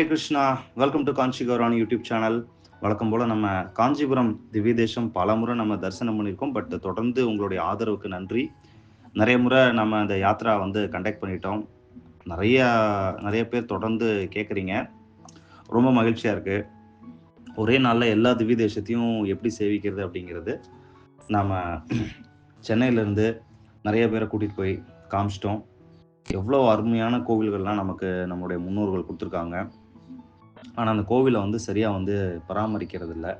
Hare Krishna. Welcome to Kanchi Gaurani YouTube channel. வழக்கம் போல் நம்ம காஞ்சிபுரம் திவ்ய தேசம் பல முறை நம்ம தரிசனம் பண்ணியிருக்கோம். பட் தொடர்ந்து உங்களுடைய ஆதரவுக்கு நன்றி. நிறைய முறை நம்ம அந்த யாத்ரா வந்து கண்டக்ட் பண்ணிட்டோம். நிறைய பேர் தொடர்ந்து கேட்குறீங்க. ரொம்ப மகிழ்ச்சியாக இருக்குது. ஒரே நாளில் எல்லா திவ்ய தேசத்தையும் எப்படி சேவிக்கிறது அப்படிங்கிறது நாம் சென்னையிலேருந்து நிறைய பேரை கூட்டிகிட்டு போய் காமிச்சிட்டோம். எவ்வளோ அருமையான கோவில்கள்லாம் நமக்கு நம்முடைய முன்னோர்கள் கொடுத்துருக்காங்க. ஆனால் அந்த கோவிலை வந்து சரியாக வந்து பராமரிக்கிறது இல்லை.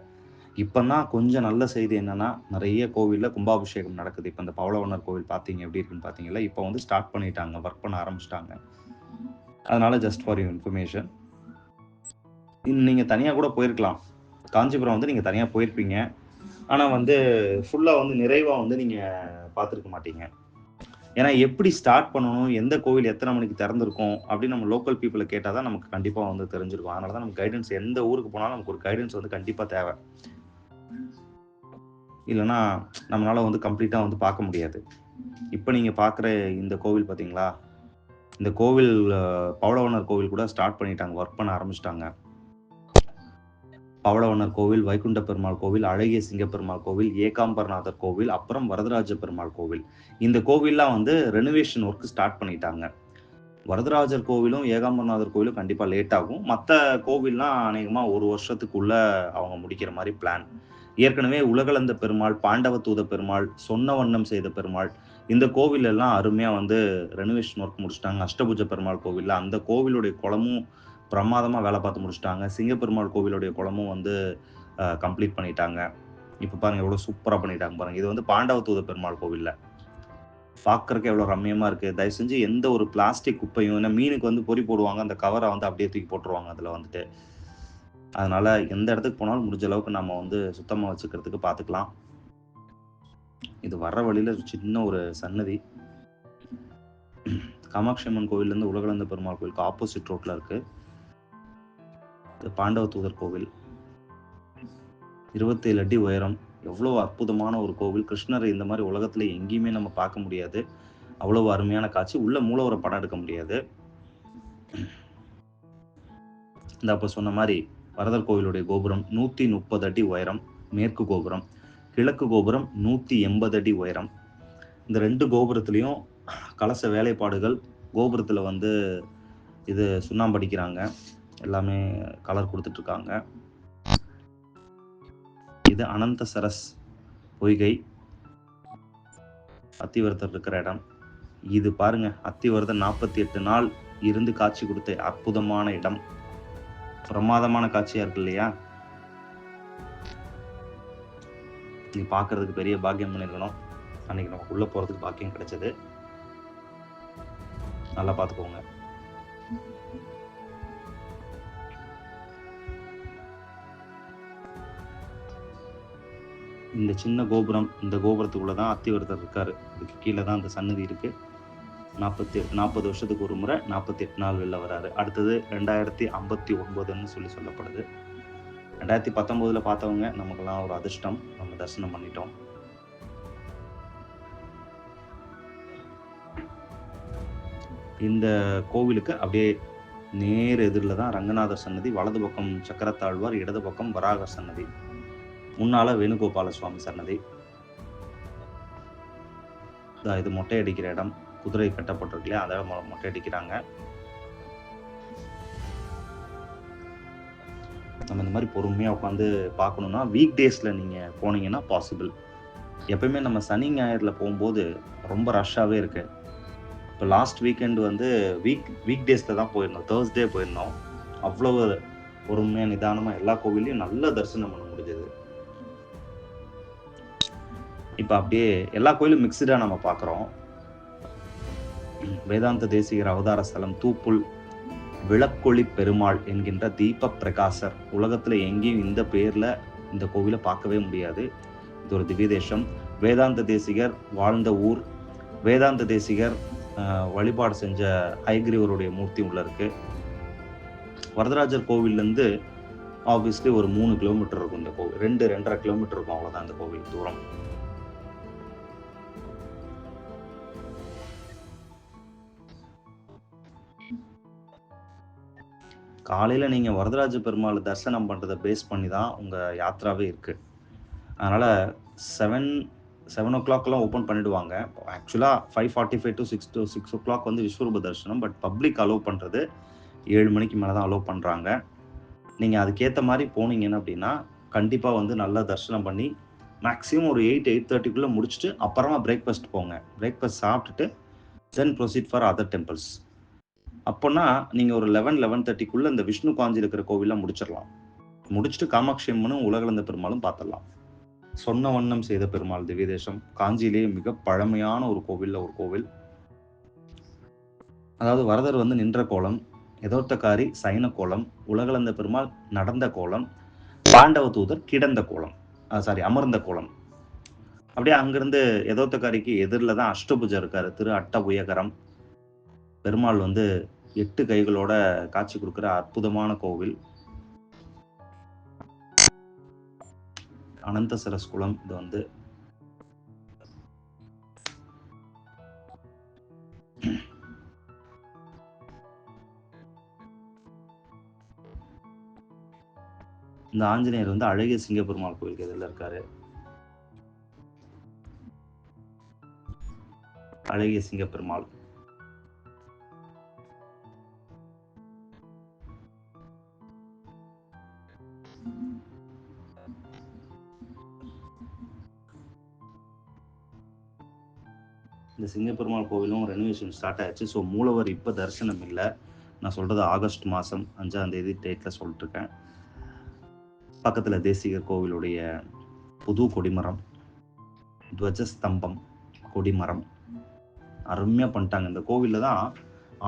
இப்போ தான் கொஞ்சம் நல்ல செய்தி என்னென்னா, நிறைய கோவிலில் கும்பாபிஷேகம் நடக்குது. இப்போ இந்த பவளவண்ணர் கோவில் பார்த்தீங்க எப்படி இருக்குன்னு பார்த்தீங்களா, இப்போ வந்து ஸ்டார்ட் பண்ணிட்டாங்க, ஒர்க் பண்ண ஆரம்பிச்சிட்டாங்க. அதனால் ஜஸ்ட் ஃபார் யூ இன்ஃபர்மேஷன், நீங்கள் தனியாக கூட போயிருக்கலாம். காஞ்சிபுரம் வந்து நீங்கள் தனியாக போயிருப்பீங்க. ஆனால் வந்து ஃபுல்லாக வந்து நிறைவாக வந்து நீங்கள் பார்த்துருக்க மாட்டீங்க. ஏன்னா எப்படி ஸ்டார்ட் பண்ணணும், எந்த கோவில் எத்தனை மணிக்கு திறந்திருக்கும் அப்படின்னு நம்ம லோக்கல் பீப்புளை கேட்டால் தான் நமக்கு கண்டிப்பாக வந்து தெரிஞ்சிருக்கும். அதனால தான் நமக்கு கைடன்ஸ், எந்த ஊருக்கு போனாலும் நமக்கு ஒரு கைடன்ஸ் வந்து கண்டிப்பாக தேவை. இல்லைன்னா நம்மளால் வந்து கம்ப்ளீட்டாக வந்து பார்க்க முடியாது. இப்போ நீங்கள் பார்க்குற இந்த கோவில் பார்த்தீங்களா, இந்த கோவில் பவளவண்ணர் கோவில் கூட ஸ்டார்ட் பண்ணிட்டாங்க, ஒர்க் பண்ண ஆரம்பிச்சிட்டாங்க. பவளவண்ணர் கோவில், வைகுண்ட பெருமாள் கோவில், அழகிய சிங்கப்பெருமாள் கோவில், ஏகாம்பரநாதர் கோவில், அப்புறம் வரதராஜ பெருமாள் கோவில். இந்த கோவில்லாம் வந்து ரெனோவேஷன் ஒர்க் ஸ்டார்ட் பண்ணிட்டாங்க. வரதராஜர் கோவிலும் ஏகாம்பரநாதர் கோவிலும் கண்டிப்பாக லேட் ஆகும். மற்ற கோவில்லாம் அநேகமாக 1 வருஷத்துக்குள்ள அவங்க முடிக்கிற மாதிரி பிளான். ஏற்கனவே உலகளந்த பெருமாள், பாண்டவதூத பெருமாள், சொன்ன வண்ணம் செய்த பெருமாள், இந்த கோவில் எல்லாம் அருமையாக வந்து ரெனோவேஷன் ஒர்க் முடிச்சிட்டாங்க. அஷ்டபுஜ பெருமாள் கோவிலில் அந்த கோவிலுடைய குளமும் பிரமாதமாக வேலை பார்த்து முடிச்சிட்டாங்க. சிங்கப்பெருமாள் கோவிலுடைய குளமும் வந்து கம்ப்ளீட் பண்ணிட்டாங்க. இப்போ பாருங்கள் எவ்வளோ சூப்பராக பண்ணிட்டாங்க பாருங்கள். இது வந்து பாண்டவதூத பெருமாள் கோவிலில் பார்க்குறக்கு எவ்வளோ ரம்மியமாக இருக்குது. தயவு செஞ்சு எந்த ஒரு பிளாஸ்டிக் குப்பையும், ஏன்னா மீனுக்கு வந்து பொறி போடுவாங்க, அந்த கவரை வந்து அப்படியே தூக்கி போட்டுருவாங்க அதில் வந்துட்டு. அதனால் எந்த இடத்துக்கு போனாலும் முடிஞ்ச அளவுக்கு நம்ம வந்து சுத்தமாக வச்சுக்கிறதுக்கு பார்த்துக்கலாம். இது வர்ற வழியில் சின்ன ஒரு சன்னதி, காமாட்சி அம்மன் கோவிலேருந்து உலகளந்த பெருமாள் கோவிலுக்கு ஆப்போசிட் ரோட்டில் இருக்குது. பாண்டவதூதர் கோவில் 27 அடி உயரம். எவ்வளோ அற்புதமான ஒரு கோவில். கிருஷ்ணர் இந்த மாதிரி உலகத்தில் எங்கேயுமே நம்ம பார்க்க முடியாது. அவ்வளவு அருமையான காட்சி. உள்ள மூலவரை படம் எடுக்க முடியாது. இந்த அப்போ சொன்ன மாதிரி வரதர் கோவிலுடைய கோபுரம் 130 அடி உயரம், மேற்கு கோபுரம். கிழக்கு கோபுரம் 180 அடி உயரம். இந்த 2 கோபுரத்துலேயும் கலச வேலைப்பாடுகள். கோபுரத்தில் வந்து இது சுண்ணாம்பு அடிக்கிறாங்க, எல்லாமே கலர் கொடுத்துட்ருக்காங்க. இது அனந்த சரஸ் பொய்கை, அத்திவரதர் இருக்கிற இடம். இது பாருங்க, அத்திவரதர் 48 நாள் இருந்து காட்சி கொடுத்த அற்புதமான இடம். பிரமாதமான காட்சியா இருக்கு இல்லையா? நீ பார்க்கறதுக்கு பெரிய பாக்கியம் பண்ணிருக்கணும். அன்னைக்கு நமக்கு உள்ள போறதுக்கு பாக்கியம் கிடைச்சது. நல்லா பார்த்துக்கோங்க. இந்த சின்ன கோபுரம், இந்த கோபுரத்துக்குள்ள தான் அத்திவரதர் இருக்காரு. இதுக்கு கீழே தான் அந்த சன்னதி இருக்கு. 40 வருஷத்துக்கு ஒரு முறை 48 நாள் வெளில வராரு. அடுத்தது 2059ன்னு சொல்லப்படுது. 2019 பார்த்தவங்க நமக்கெல்லாம் ஒரு அதிர்ஷ்டம், நம்ம தரிசனம் பண்ணிட்டோம். இந்த கோவிலுக்கு அப்படியே நேர் எதிரில் தான் ரங்கநாதர் சன்னதி. வலது பக்கம் சக்கரத்தாழ்வார், இடது பக்கம் வராகர் சன்னதி, முன்னால வேணுகோபால சுவாமி சன்னதி. இது மொட்டை அடிக்கிற இடம். குதிரை கட்டப்பட்டிருக்கு இல்லையா, அதை மொட்டை அடிக்கிறாங்க. நம்ம இந்த மாதிரி பொறுமையாக உட்காந்து பார்க்கணுன்னா வீக் டேஸில் நீங்கள் போனீங்கன்னா பாசிபிள். எப்பயுமே நம்ம சனி ஞாயிறில் போகும்போது ரொம்ப ரஷ்ஷாகவே இருக்கு. இப்போ லாஸ்ட் வீக்கெண்டு வந்து வீக் டேஸில் தான் போயிருந்தோம். தேர்ஸ்டே போயிருந்தோம். அவ்வளவு பொறுமையாக நிதானமாக எல்லா கோவிலையும் நல்ல தரிசனம் பண்ண முடிஞ்சது. இப்போ அப்படியே எல்லா கோயிலும் மிக்சடாக நம்ம பார்க்குறோம். வேதாந்த தேசிகர் அவதார ஸ்தலம் தூப்புல் விளக்கொளி பெருமாள் என்கின்ற தீப பிரகாசர். உலகத்தில் எங்கேயும் இந்த பேரில் இந்த கோவிலை பார்க்கவே முடியாது. இது ஒரு திவ்ய தேசம். வேதாந்த தேசிகர் வாழ்ந்த ஊர். வேதாந்த தேசிகர் வழிபாடு செஞ்ச ஹயக்ரீவருடைய மூர்த்தி உள்ள இருக்கு. வரதராஜர் கோவில்லேருந்து ஆப்வியஸ்லி ஒரு 3 கிலோமீட்டர் இருக்கும் இந்த கோவில். 2-2.5 கிலோமீட்டர் இருக்கும், அவ்வளோதான் இந்த கோவில் தூரம். காலையில் நீங்கள் வரதராஜ பெருமாள் தரிசனம் பண்ணுறதை பேஸ் பண்ணி தான் உங்கள் யாத்ராவே இருக்குது. அதனால் 7 ஓப்பன் பண்ணிவிடுவாங்க. ஆக்சுவலாக 5:45 to 6 வந்து விஸ்வரூப தரிசனம். பட் பப்ளிக் அலோவ் பண்ணுறது 7 மணிக்கு மேலே தான் அலோவ் பண்ணுறாங்க. நீங்கள் அதுக்கேற்ற மாதிரி போனீங்கன்னு அப்படின்னா கண்டிப்பாக வந்து நல்லா தரிசனம் பண்ணி மேக்ஸிமம் ஒரு 8:30 முடிச்சுட்டு அப்புறமா பிரேக்ஃபாஸ்ட் போங்க. பிரேக்ஃபாஸ்ட் சாப்பிட்டுட்டு தென் ப்ரொசீட் ஃபார் அதர் டெம்பிள்ஸ். அப்போனா நீங்கள் ஒரு 11:30 இந்த விஷ்ணு காஞ்சி இருக்கிற கோவிலாம் முடிச்சிடலாம். முடிச்சுட்டு காமாட்சி அம்மனும் உலகளந்த பெருமாளும் பார்த்துடலாம். சொன்ன வண்ணம் செய்த பெருமாள் திவ்யதேசம் காஞ்சியிலேயே மிக பழமையான ஒரு கோவில். அதாவது வரதர் வந்து நின்ற கோலம், யதோர்த்தக்காரி சைன கோலம், உலகளந்த பெருமாள் நடந்த கோலம், பாண்டவ தூதர் கிடந்த கோலம், அமர்ந்த கோலம். அப்படியே அங்கிருந்து யதோர்த்தக்காரிக்கு எதிரில் தான் அஷ்டபுஜர் இருக்காரு, திரு அட்டபுயகரம். பெருமாள் வந்து 8 கைகளோட காட்சி கொடுக்குற அற்புதமான கோவில். அனந்த சரஸ்குளம். இது வந்து இந்த ஆஞ்சநேயர் வந்து அழகிய சிங்கப்பெருமாள் கோயிலுக்கு எதிரில் இருக்காரு. அழகிய சிங்கப்பெருமாள். இந்த சிங்கப்பெருமாள் கோவிலும் ரெனோவேஷன் ஸ்டார்ட் ஆயிடுச்சு. ஸோ மூலவர் இப்போ தரிசனம் இல்லை. நான் சொல்கிறது ஆகஸ்ட் மாதம் 5ஆம் தேதி டேட்டில் சொல்லிட்டுருக்கேன். பக்கத்தில் தேசிகர் கோவிலுடைய புது கொடிமரம், துவஜஸ்தம்பம், கொடிமரம் அருமையாக பண்ணிட்டாங்க. இந்த கோவிலில் தான்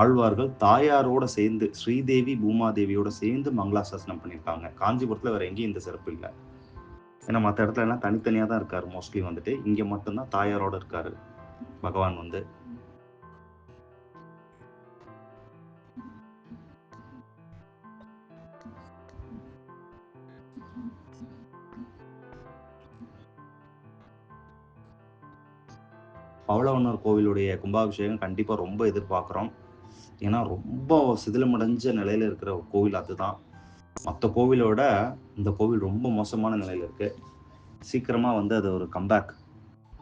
ஆழ்வார்கள் தாயாரோட சேர்ந்து ஸ்ரீதேவி பூமாதேவியோட சேர்ந்து மங்களாசாசனம் பண்ணியிருக்காங்க. காஞ்சிபுரத்தில் வேறு எங்கேயும் இந்த சிறப்பு இல்லை. ஏன்னா மற்ற இடத்துல எல்லாம் தனித்தனியாக தான் இருக்காரு மோஸ்ட்லி. வந்துட்டு இங்கே மட்டும்தான் தாயாரோட இருக்காரு பகவான் வந்து. பவளவண்ணர் கோவிலுடைய கும்பாபிஷேகம் கண்டிப்பாக ரொம்ப எதிர்பார்க்குறோம். ஏன்னா ரொம்ப சிதிலமடைஞ்ச நிலையில் இருக்கிற ஒரு கோவில் அதுதான். மற்ற கோவிலோட இந்த கோவில் ரொம்ப மோசமான நிலையில் இருக்குது. சீக்கிரமாக வந்து அது ஒரு கம்பேக்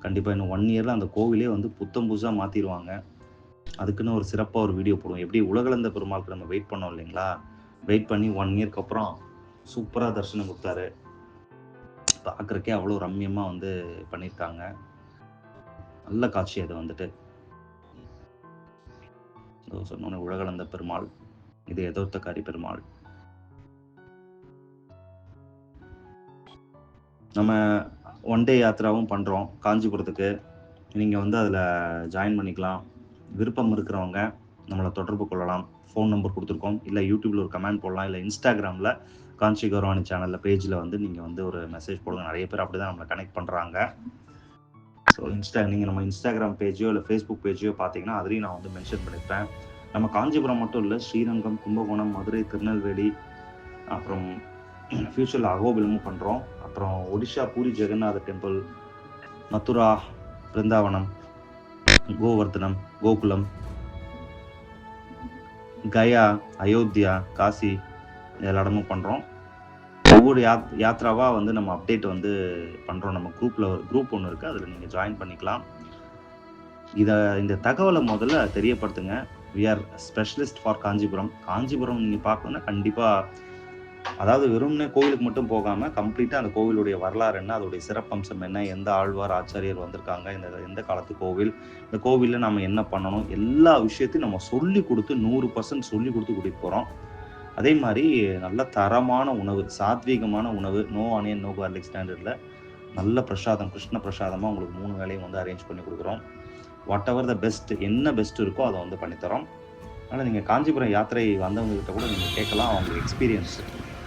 கண்டிப்பாக இன்னும் 1 இயரில் அந்த கோவிலே வந்து புத்தம் புதுசாக மாற்றிடுவாங்க. அதுக்குன்னு ஒரு சிறப்பாக ஒரு வீடியோ போடுவோம். எப்படி உலகளந்த பெருமாளுக்கு நம்ம வெயிட் பண்ணோம் இல்லைங்களா, வெயிட் பண்ணி 1 இயர்க்கு அப்புறம் சூப்பராக தரிசனம் கொடுத்தாரு. பார்க்குறக்கே அவ்வளோ ரம்மியமாக வந்து பண்ணியிருக்காங்க. நல்ல காட்சி அது வந்துட்டு. சொன்னோன்னே உலகளந்த பெருமாள், இது யதோர்த்தக்காரி பெருமாள். நம்ம 1 டே யாத்திராவும் பண்ணுறோம் காஞ்சிபுரத்துக்கு. நீங்கள் வந்து அதில் ஜாயின் பண்ணிக்கலாம். விருப்பம் இருக்கிறவங்க நம்மளை தொடர்பு கொள்ளலாம். ஃபோன் நம்பர் கொடுத்துருக்கோம். இல்லை யூடியூப்பில் ஒரு கமெண்ட் போடலாம். இல்லை இன்ஸ்டாகிராமில் காஞ்சி கௌரவாணி சேனலில் பேஜில் வந்து நீங்கள் வந்து ஒரு மெசேஜ் போடுங்க. நிறைய பேர் அப்படி தான் நம்மளை கனெக்ட் பண்ணுறாங்க. ஸோ நீங்கள் நம்ம இன்ஸ்டாகிராம் பேஜோ இல்லை ஃபேஸ்புக் பேஜோ பார்த்தீங்கன்னா அதுலேயும் நான் வந்து மென்ஷன் பண்ணியிருப்பேன். நம்ம காஞ்சிபுரம் மட்டும் இல்லை, ஸ்ரீரங்கம், கும்பகோணம், மதுரை, திருநெல்வேலி, அப்புறம் ஃபியூச்சரில் அகோபிலமும் பண்ணுறோம். அப்புறம் ஒடிஷா பூரி ஜெகநாத டெம்பிள், மதுரா, பிருந்தாவனம், கோவர்தனம், கோகுலம், கயா, அயோத்தியா, காசி எல்லா இடமும் பண்ணுறோம். ஒவ்வொரு யாத்ராவாக வந்து நம்ம அப்டேட் வந்து பண்ணுறோம். நம்ம குரூப் ஒன்று இருக்குது, அதில் நீங்கள் ஜாயின் பண்ணிக்கலாம். இந்த தகவலை முதல்ல தெரியப்படுத்துங்க. We are specialist for Kanchipuram. Kanchipuram நீங்கள் பார்க்கணுன்னா கண்டிப்பாக, அதாவது வெறும்னே கோவிலுக்கு மட்டும் போகாமல் கம்ப்ளீட்டாக அந்த கோவிலுடைய வரலாறு என்ன, அதோடைய சிறப்பம்சம் என்ன, எந்த ஆழ்வார் ஆச்சாரியர் வந்திருக்காங்க, எந்த காலத்து கோவில், இந்த கோவிலில் நம்ம என்ன பண்ணணும், எல்லா விஷயத்தையும் நம்ம சொல்லி கொடுத்து 100% சொல்லி கொடுத்து கூட்டிகிட்டு போகிறோம். அதே மாதிரி நல்ல தரமான உணவு, சாத்வீகமான உணவு, நோ ஆனியன் நோ கார்லிக் ஸ்டாண்டர்டில் நல்ல பிரசாதம், கிருஷ்ண பிரசாதமாக உங்களுக்கு 3 வேளையும் வந்து அரேஞ்ச் பண்ணி கொடுக்குறோம். வாட் எவர் த பெஸ்ட், என்ன பெஸ்ட் இருக்கோ அதை வந்து பண்ணித்தரோம். அதனால் நீங்கள் காஞ்சிபுரம் யாத்திரை வந்தவங்ககிட்ட கூட நீங்கள் கேட்கலாம், அவங்களுக்கு எக்ஸ்பீரியன்ஸ்.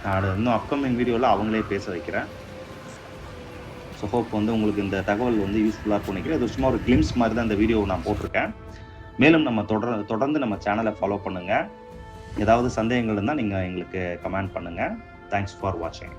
நான் இன்னும் அப்கமிங் வீடியோவில் அவங்களே பேச வைக்கிறேன். ஸோ ஹோப் வந்து உங்களுக்கு இந்த தகவல் வந்து யூஸ்ஃபுல்லாக இருக்கும் நினைக்கிறேன். இது சும்மா ஒரு கிளிம்ஸ் மாதிரி தான் இந்த வீடியோவை நான் போட்டிருக்கேன். மேலும் நம்ம தொடர்ந்து நம்ம சேனலை ஃபாலோ பண்ணுங்கள். ஏதாவது சந்தேகங்கள் இருந்தால் நீங்கள் எங்களுக்கு கமெண்ட் பண்ணுங்கள். தேங்க்ஸ் ஃபார் வாட்சிங்.